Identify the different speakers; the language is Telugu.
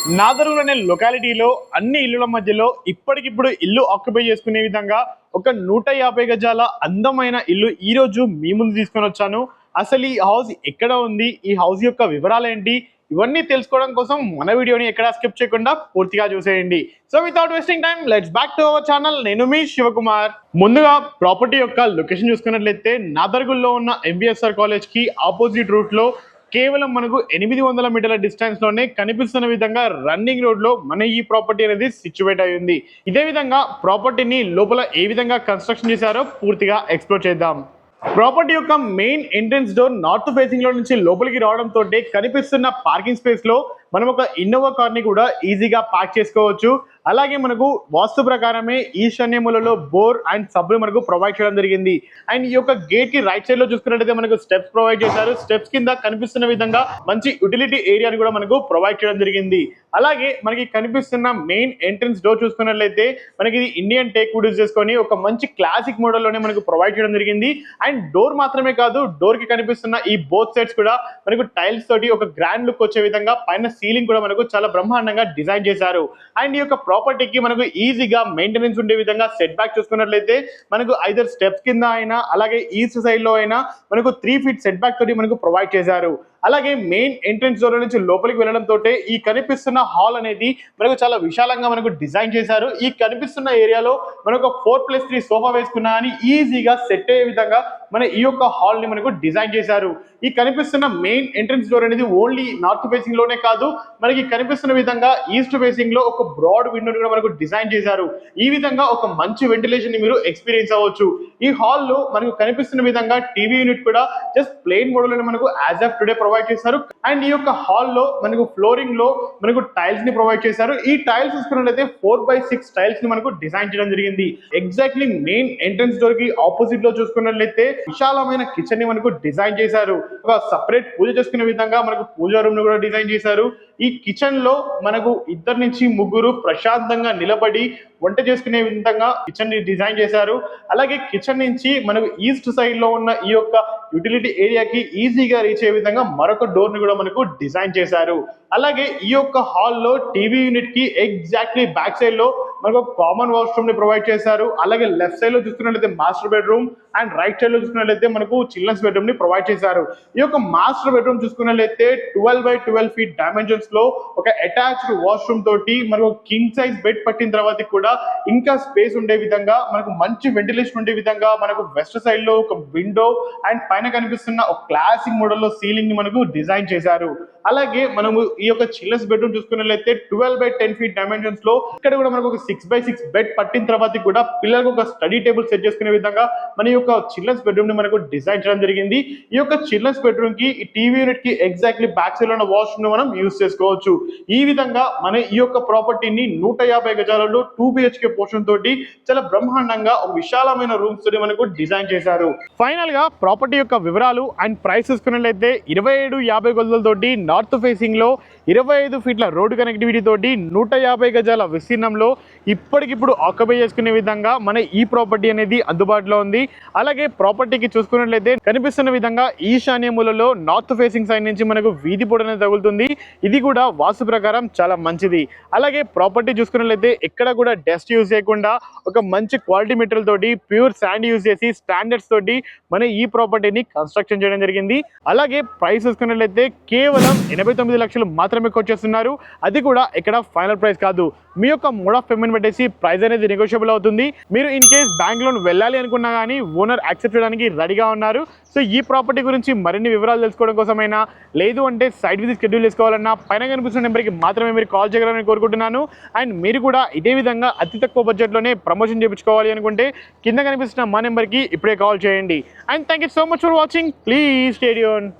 Speaker 1: నాదరూర్ అనే లొకాలిటీలో అన్ని ఇల్లుల మధ్యలో ఇప్పటికిప్పుడు ఇల్లు ఆక్యుపై చేసుకునే విధంగా ఒక 150 గజాల అందమైన ఇల్లు ఈ రోజు మీ ముందు తీసుకొని వచ్చాను. అసలు ఈ హౌస్ ఎక్కడ ఉంది, ఈ హౌస్ యొక్క వివరాలు ఏంటి, ఇవన్నీ తెలుసుకోవడం కోసం మన వీడియోని ఎక్కడ స్కిప్ చేయకుండా పూర్తిగా చూసేయండి. So without wasting time let's back to our channel. నేను మీ శివకుమార్. ముందుగా ప్రాపర్టీ యొక్క లొకేషన్ చూసుకున్నట్లయితే నాదర్గుల్లో ఉన్న ఎంబీఎస్ఆర్ కాలేజ్ కి ఆపోజిట్ రూట్ లో కేవలం మనకు 800 మీటర్ల డిస్టెన్స్ లోనే కనిపిస్తున్న విధంగా రన్నింగ్ రోడ్ లో మన ఈ ప్రాపర్టీ అనేది సిచ్యువేట్ అయి ఉంది. ఇదే విధంగా ప్రాపర్టీని లోపల ఏ విధంగా కన్స్ట్రక్షన్ చేశారో పూర్తిగా ఎక్స్ప్లోర్ చేద్దాం. ప్రాపర్టీ యొక్క main entrance door north facing లో నుంచి లోపలికి రావడంతో కనిపిస్తున్న పార్కింగ్ స్పేస్ లో మనం ఒక ఇన్నోవా కార్ ని కూడా ఈజీగా పార్క్ చేసుకోవచ్చు. అలాగే మనకు వాస్తు ప్రకారమే ఈశాన్య మూలలో బోర్ అండ్ సబ్ మనకు ప్రొవైడ్ చేయడం జరిగింది. అండ్ ఈ యొక్క గేట్ కి రైట్ సైడ్ లో చూసుకున్నట్లయితే మనకు స్టెప్స్ ప్రొవైడ్ చేశారు. స్టెప్స్ కింద కనిపిస్తున్న విధంగా మంచి యుటిలిటీ ఏరియాని కూడా మనకు ప్రొవైడ్ చేయడం జరిగింది. అలాగే మనకి కనిపిస్తున్న మెయిన్ ఎంట్రన్స్ డోర్ చూసుకున్నట్లయితే మనకి ఇది ఇండియన్ టేక్ వుడ్ యూజ్ చేసుకొని ఒక మంచి క్లాసిక్ మోడల్ లోనే మనకు ప్రొవైడ్ చేయడం జరిగింది. అండ్ డోర్ మాత్రమే కాదు, డోర్ కి కనిపిస్తున్న ఈ బోత్ సైడ్స్ కూడా మనకు టైల్స్ తోటి ఒక గ్రాండ్ లుక్ వచ్చే విధంగా పైన సీలింగ్ కూడా మనకు చాలా బ్రహ్మాండంగా డిజైన్ చేశారు. అండ్ ఈ యొక్క ప్రాపర్టీకి మనకు ఈజీగా మెయింటెనెన్స్ ఉండే విధంగా సెట్ బ్యాక్ చూసుకున్నట్లయితే మనకు ఐదర్ స్టెప్స్ కింద అయినా అలాగే ఈస్ట్ సైడ్ లో అయినా మనకు 3 ఫీట్ సెట్ బ్యాక్ తోటి మనకు ప్రొవైడ్ చేశారు. అలాగే మెయిన్ ఎంట్రన్స్ డోర్ నుంచి లోపలికి వెళ్ళడంతో ఈ కనిపిస్తున్న హాల్ అనేది మనకు చాలా విశాలంగా మనకు డిజైన్ చేశారు. ఈ కనిపిస్తున్న ఏరియాలో మనకు 4+3 సోఫా వేసుకున్నా అని ఈజీగా సెట్ అయ్యే విధంగా మన ఈ యొక్క హాల్ ని మనకు డిజైన్ చేశారు. ఈ కనిపిస్తున్న మెయిన్ ఎంట్రన్స్ డోర్ అనేది ఓన్లీ నార్త్ ఫేసింగ్ లోనే కాదు, మనకి కనిపిస్తున్న విధంగా ఈస్ట్ ఫేసింగ్ లో ఒక బ్రాడ్ విండోని కూడా మనకు డిజైన్ చేశారు. ఈ విధంగా ఒక మంచి వెంటిలేషన్ ని మీరు ఎక్స్పీరియన్స్ అవ్వచ్చు. ఈ హాల్ లో మనకు కనిపిస్తున్న విధంగా టీవీ యూనిట్ కూడా జస్ట్ ప్లెయిన్ మోడల్ లో మనకు యాజ్ ఆఫ్ టుడే ప్రొవైడ్ చేశారు. అండ్ ఈ యొక్క హాల్ లో మనకు ఫ్లోరింగ్ లో మనకు టైల్స్ ని ప్రొవైడ్ చేశారు. ఈ టైల్స్ చూసుకున్నట్లయితే 4x6 టైల్స్ ని మనకు డిజైన్ చేయడం జరిగింది. ఎగ్జాక్ట్లీ మెయిన్ ఎంట్రన్స్ డోర్ కి ఆపోజిట్ లో చూసుకున్నట్లయితే విశాలమైన కిచెన్ ని మనకు డిజైన్ చేశారు. ఒక సపరేట్ పూజ చేసుకునే విధంగా మనకు పూజా రూమ్ ని కూడా డిజైన్ చేశారు. ఈ కిచెన్ లో మనకు 2 నుంచి 3 ప్రశాంతంగా నిలబడి వంట చేసుకునే విధంగా కిచెన్ ని డిజైన్ చేశారు. అలాగే కిచెన్ నుంచి మనకు ఈస్ట్ సైడ్ లో ఉన్న ఈ యొక్క యుటిలిటీ ఏరియాకి ఈజీగా రీచ్ అయ్యే విధంగా మరొక డోర్ ని కూడా మనకు డిజైన్ చేశారు. అలాగే ఈ యొక్క హాల్లో టీవీ యూనిట్ కి ఎగ్జాక్ట్లీ బ్యాక్ సైడ్ లో మనకు కామన్ వాష్రూమ్ ని ప్రొవైడ్ చేశారు. అలాగే లెఫ్ట్ సైడ్ లో చూసుకున్నట్లయితే master bedroom and right side లో చూసుకున్నట్లయితే మనకు చిల్డ్రన్స్ బెడ్రూమ్ ని ప్రొవైడ్ చేశారు. ఈ యొక్క మాస్టర్ బెడ్రూమ్ చూసుకున్నట్లయితే 12x12 ఫీట్ డైమెన్షన్స్ లో ఒక అటాచ్డ్ వాష్రూమ్ తోటి మనకు కింగ్ సైజ్ బెడ్ పట్టిన తర్వాత కూడా ఇంకా స్పేస్ ఉండే విధంగా మనకు మంచి వెంటిలేషన్ ఉండే విధంగా మనకు వెస్ట్ సైడ్ లో ఒక విండో అండ్ పైన కనిపిస్తున్న ఒక క్లాసిక్ మోడల్ లో సీలింగ్ ని మనకు డిజైన్ చేశారు. అలాగే మనము ఈ యొక్క చిల్డ్రన్స్ బెడ్రూమ్ చూసుకున్నట్లయితే 12x10 ఫీట్ డైమెన్షన్స్ లో ఇక్కడ కూడా మనకు ఒక 6x6 బెడ్ పట్టిన తర్వాత కూడా పిల్లలకు ఒక స్టడీ టేబుల్ సెట్ చేసుకునే విధంగా మన యొక్క చిల్డ్రన్స్ బెడ్రూమ్ ని మనకు డిజైన్ చేయడం జరిగింది. ఈ యొక్క చిల్డ్రన్స్ బెడ్రూమ్ కి ఈ టీవీ యూనిట్ కి ఎగ్జాక్ట్లీ బ్యాక్ సైడ్ లో ఉన్న వాష్రూమ్ ని మనం యూజ్ చేసుకోవచ్చు. ఈ విధంగా మన ఈ యొక్క ప్రాపర్టీని 150 గజాలలో 2 BHK పోర్షన్ తోటి చాలా బ్రహ్మాండంగా ఒక విశాలమైన రూమ్స్ తోటి మనకు డిజైన్ చేశారు. ఫైనల్ గా ప్రాపర్టీ యొక్క వివరాలు అండ్ ప్రైస్ చూసుకున్నట్లయితే 27-50 గజాలతోటి నార్త్ ఫేసింగ్ లో 25 ఫీట్ల రోడ్డు కనెక్టివిటీ తోటి 150 గజాల విస్తీర్ణంలో ఇప్పటికిప్పుడు ఆక్యుపై చేసుకునే విధంగా మన ఈ ప్రాపర్టీ అనేది అందుబాటులో ఉంది. అలాగే ప్రాపర్టీకి చూసుకున్నట్లయితే కనిపిస్తున్న విధంగా ఈశాన్య మూలలో నార్త్ ఫేసింగ్ సైడ్ నుంచి మనకు వీధి పొడ అనేది తగులుతుంది. ఇది కూడా వాస్తు ప్రకారం చాలా మంచిది. అలాగే ప్రాపర్టీ చూసుకున్నట్లయితే ఎక్కడ కూడా డస్ట్ యూజ్ చేయకుండా ఒక మంచి క్వాలిటీ మెటీరియల్ తోటి ప్యూర్ శాండ్ యూజ్ చేసి స్టాండర్డ్స్ తోటి మన ఈ ప్రాపర్టీని కన్స్ట్రక్షన్ చేయడం జరిగింది. అలాగే ప్రైస్ చూసుకున్నట్లయితే కేవలం 89 లక్షలు మాత్రమే కొచ్చేస్తున్నారు. అది కూడా ఇక్కడ ఫైనల్ ప్రైస్ కాదు, మీ యొక్క మోడ్ ఆఫ్ పేమెంట్ పెట్టేసి ప్రైస్ అనేది నెగోషియబుల్ అవుతుంది. మీరు ఇన్ కేస్ బ్యాంక్ లోన్ వెళ్ళాలి అనుకున్నా కానీ ఓనర్ యాక్సెప్ట్ చేయడానికి రెడీగా ఉన్నారు. సో ఈ ప్రాపర్టీ గురించి మరిన్ని వివరాలు తెలుసుకోవడం కోసమైనా లేదు అంటే సైట్ విజిట్ షెడ్యూల్ చేసుకోవాలన్నా పైన కనిపిస్తున్న నెంబర్కి మాత్రమే మీరు కాల్ చేయగలరని కోరుకుంటున్నాను. అండ్ మీరు కూడా ఇదే విధంగా అతి తక్కువ బడ్జెట్లోనే ప్రమోషన్ చేయించుకోవాలి అనుకుంటే కింద కనిపిస్తున్న మా నెంబర్కి ఇప్పుడే కాల్ చేయండి. And thank you so much for watching. Please stay tuned.